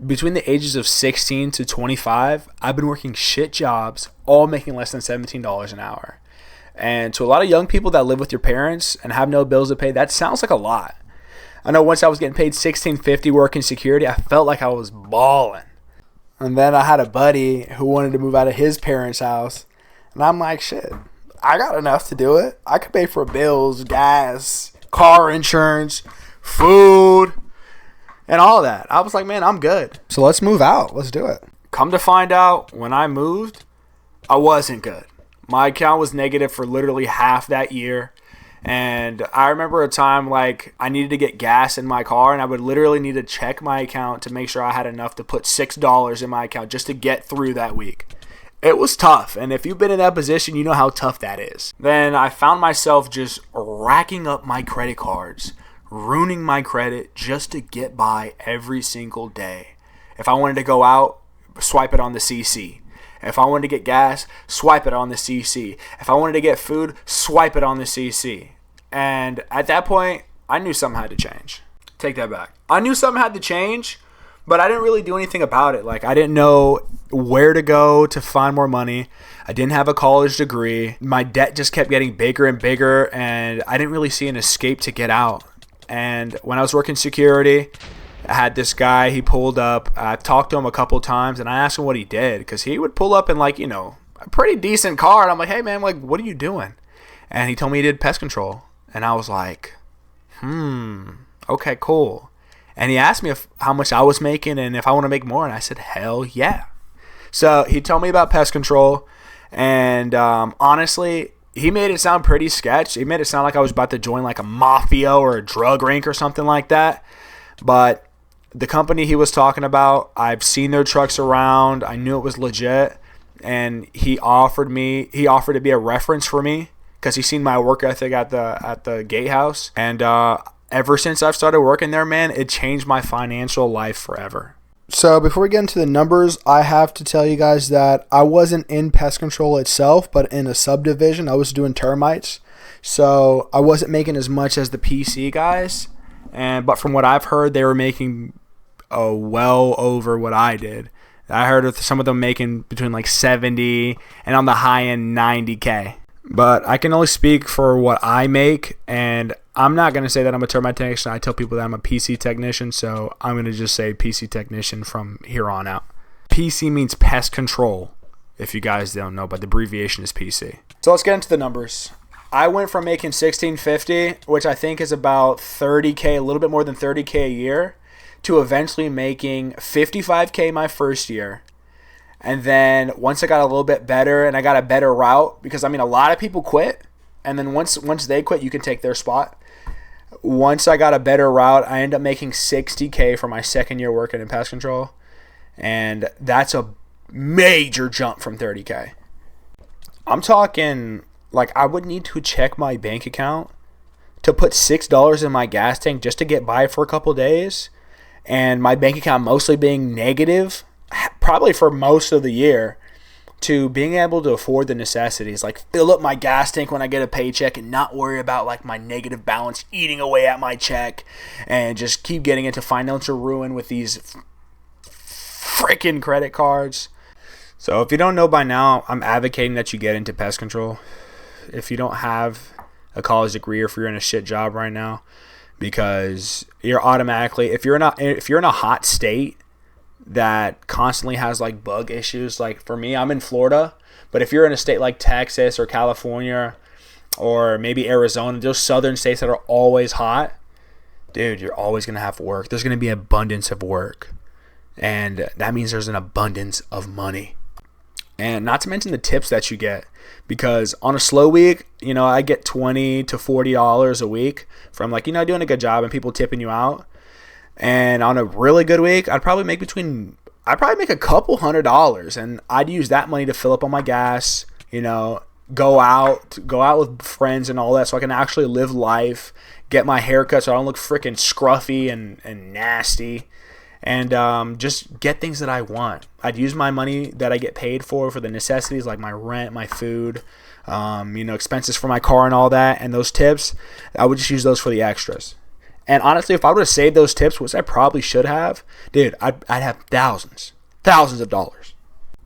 between the ages of 16 to 25, I've been working shit jobs, all making less than $17 an hour. And to a lot of young people that live with your parents and have no bills to pay, that sounds like a lot. I know once I was getting paid $16.50 working security, I felt like I was balling. And then I had a buddy who wanted to move out of his parents' house. And I'm like, shit, I got enough to do it. I could pay for bills, gas, car insurance, food, and all that. I was like, man, I'm good. So let's move out. Let's do it. Come to find out, when I moved, I wasn't good. My account was negative for literally half that year. And I remember a time like I needed to get gas in my car, and I would literally need to check my account to make sure I had enough to put $6 in my account just to get through that week. It was tough, and if you've been in that position, you know how tough that is. Then I found myself just racking up my credit cards, ruining my credit just to get by every single day. If I wanted to go out, swipe it on the CC. If I wanted to get gas, swipe it on the CC. If I wanted to get food, swipe it on the CC. And at that point, I knew something had to change. Take that back. I knew something had to change, but I didn't really do anything about it. Like, I didn't know where to go to find more money. I didn't have a college degree. My debt just kept getting bigger and bigger, and I didn't really see an escape to get out. And when I was working security, I had this guy, he pulled up. I talked to him a couple times, and I asked him what he did, because he would pull up in, like, you know, a pretty decent car. And I'm like, hey, man, like, what are you doing? And he told me he did pest control. And I was like, okay, cool. And he asked me how much I was making and if I want to make more. And I said, hell yeah. So he told me about pest control. And honestly, he made it sound pretty sketch. He made it sound like I was about to join like a mafia or a drug ring or something like that. But the company he was talking about, I've seen their trucks around. I knew it was legit. And he offered to be a reference for me because he's seen my work ethic at the gatehouse. And ever since I've started working there, man, it changed my financial life forever. So before we get into the numbers, I have to tell you guys that I wasn't in pest control itself, but in a subdivision. I was doing termites. So I wasn't making as much as the PC guys. But from what I've heard, they were making well over what I did. I heard of some of them making between like 70 and on the high end 90K. But I can only speak for what I make, and I'm not going to say that I'm a termite technician. I tell people that I'm a PC technician, so I'm going to just say PC technician from here on out. PC means pest control, if you guys don't know, but the abbreviation is PC. So let's get into the numbers. I went from making $16.50, which I think is about 30K, a little bit more than 30K a year, to eventually making $55K my first year. And then once I got a little bit better and I got a better route, because I mean a lot of people quit, and then once they quit, you can take their spot. Once I got a better route, I ended up making $60K for my second year working in pest control, and that's a major jump from $30K. I'm talking like I would need to check my bank account to put $6 in my gas tank just to get by for a couple days, and my bank account mostly being negative probably for most of the year, to being able to afford the necessities, like fill up my gas tank when I get a paycheck and not worry about like my negative balance eating away at my check, and just keep getting into financial ruin with these freaking credit cards. So if you don't know by now, I'm advocating that you get into pest control. If you don't have a college degree or if you're in a shit job right now, because you're automatically, if you're in a hot state that constantly has like bug issues, like for me, I'm in Florida, but if you're in a state like Texas or California or maybe Arizona, those southern states that are always hot, dude, you're always going to have work. There's going to be an abundance of work, and that means there's an abundance of money. And not to mention the tips that you get, because on a slow week, you know, I get $20 to $40 a week from like, you know, doing a good job and people tipping you out. And on a really good week, I'd probably make a couple $100, and I'd use that money to fill up on my gas, you know, go out with friends and all that, so I can actually live life, get my hair cut so I don't look freaking scruffy and nasty, and just get things that I want. I'd use my money that I get paid for the necessities like my rent, my food, you know, expenses for my car and all that, and those tips, I would just use those for the extras. And honestly, if I would have saved those tips, which I probably should have, dude, I'd have thousands of dollars.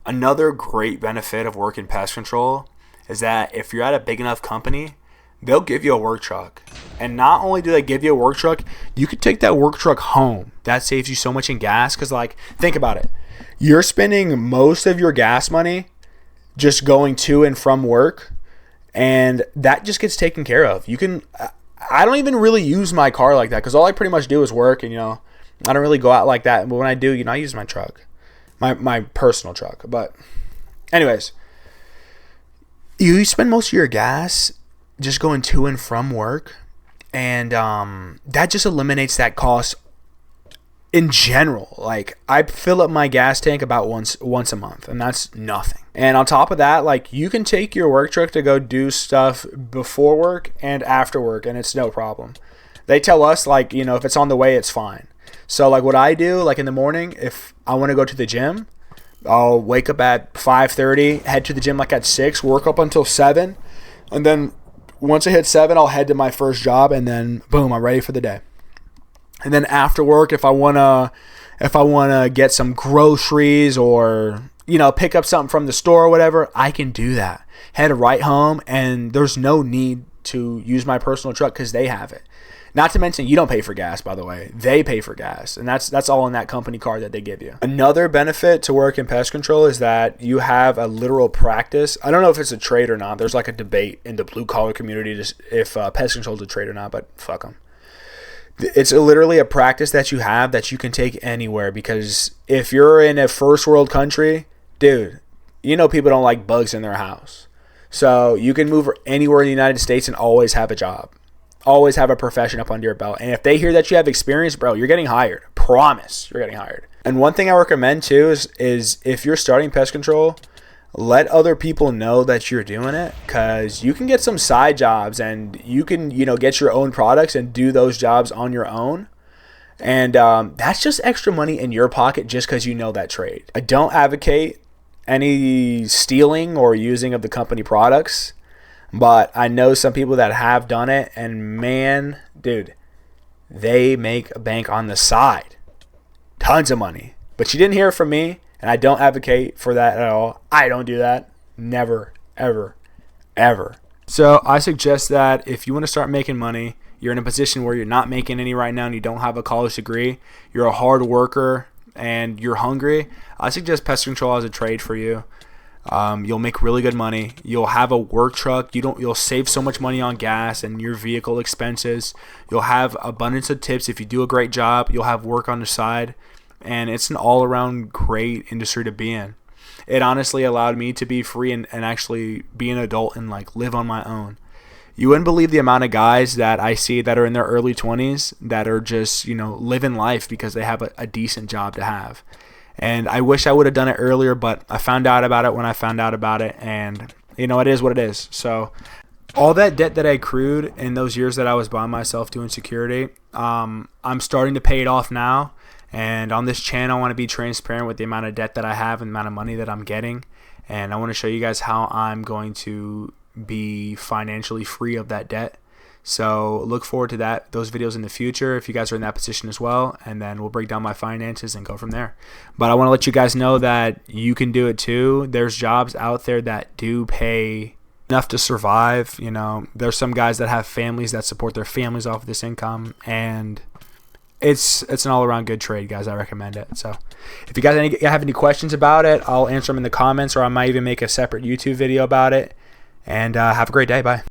Another great benefit of working pest control is that if you're at a big enough company, they'll give you a work truck. And not only do they give you a work truck, you could take that work truck home. That saves you so much in gas because, like, think about it. You're spending most of your gas money just going to and from work, and that just gets taken care of. I don't even really use my car like that because all I pretty much do is work, and, I don't really go out like that. But when I do, I use my truck. My personal truck. But anyways, you spend most of your gas just going to and from work, and that just eliminates that cost in general. Like, I fill up my gas tank about once a month, and that's nothing. And on top of that, like, you can take your work truck to go do stuff before work and after work, and it's no problem. They tell us, like, if it's on the way, it's fine. So, like, what I do, like, in the morning, if I want to go to the gym, I'll wake up at 5:30, head to the gym like at 6, work up until 7, and then once I hit 7, I'll head to my first job, and then boom, I'm ready for the day. And then after work, if I wanna get some groceries or pick up something from the store or whatever, I can do that. Head right home, and there's no need to use my personal truck because they have it. Not to mention, you don't pay for gas, by the way. They pay for gas, and that's all in that company card that they give you. Another benefit to work in pest control is that you have a literal practice. I don't know if it's a trade or not. There's like a debate in the blue-collar community if pest control is a trade or not, but fuck them. It's literally a practice that you have that you can take anywhere, because if you're in a first world country, dude, people don't like bugs in their house. So you can move anywhere in the United States and always have a job. Always have a profession up under your belt. And if they hear that you have experience, bro, you're getting hired. Promise, you're getting hired. And one thing I recommend too is if you're starting pest control, let other people know that you're doing it, because you can get some side jobs and you can, get your own products and do those jobs on your own. And that's just extra money in your pocket just because you know that trade. I don't advocate any stealing or using of the company products, but I know some people that have done it, and man, dude, they make a bank on the side. Tons of money. But you didn't hear it from me, and I don't advocate for that at all. I don't do that. Never, ever, ever. So I suggest that if you want to start making money, you're in a position where you're not making any right now and you don't have a college degree, you're a hard worker, and you're hungry, I suggest pest control as a trade for you. You'll make really good money. You'll have a work truck. You'll save so much money on gas and your vehicle expenses. You'll have abundance of tips. If you do a great job, you'll have work on the side, and it's an all-around great industry to be in. It honestly allowed me to be free and actually be an adult and like live on my own. You wouldn't believe the amount of guys that I see that are in their early 20s that are just, living life because they have a decent job to have. And I wish I would have done it earlier, but I found out about it when I found out about it, and it is what it is. So all that debt that I accrued in those years that I was by myself doing security, I'm starting to pay it off now. And on this channel, I want to be transparent with the amount of debt that I have and the amount of money that I'm getting. And I want to show you guys how I'm going to be financially free of that debt. So look forward to those videos in the future if you guys are in that position as well, and then we'll break down my finances and go from there. But I want to let you guys know that you can do it too. There's jobs out there that do pay enough to survive. There's some guys that have families that support their families off of this income, and it's an all-around good trade, guys. I recommend it. So if you guys have any questions about it, I'll answer them in the comments, or I might even make a separate YouTube video about it. And have a great day. Bye.